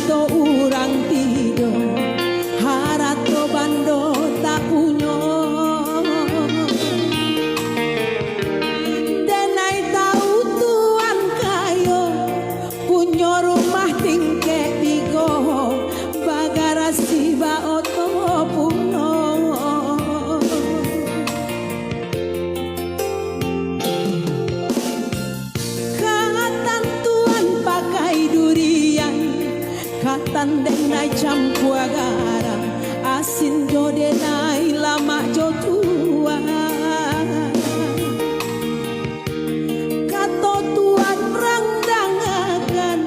to urang tidur harato bando tak punyo denai tahu tuan kayo punyo rumah tingke tigo bagara siba oto puno katan tuan pakai durian katan denai campur garam asin jo denai lama jo tua kato tuan rangdangakan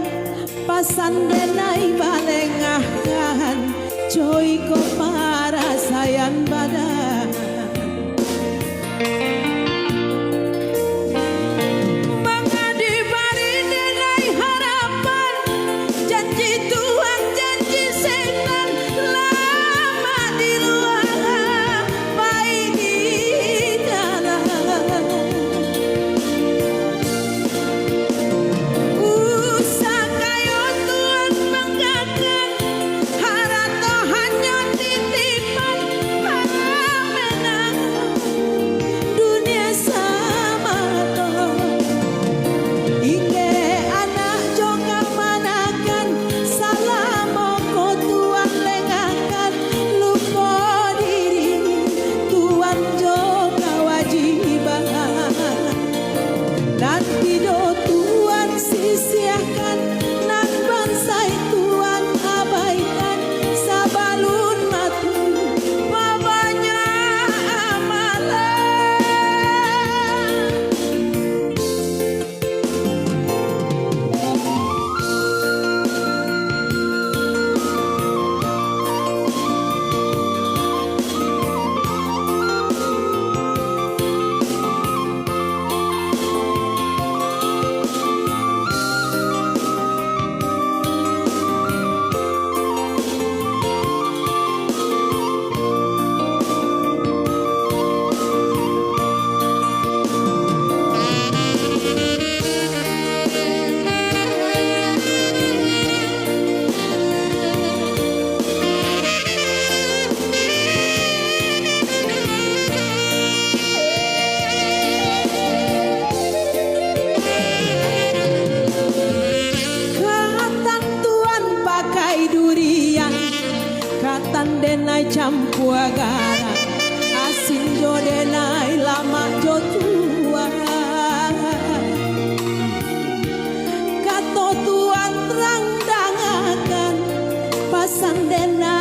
pasan denai balengahkan joy ko para sayan badan katan denai campur garam asin jo denai lama jo tua kato tuan terang dangakan pasan denai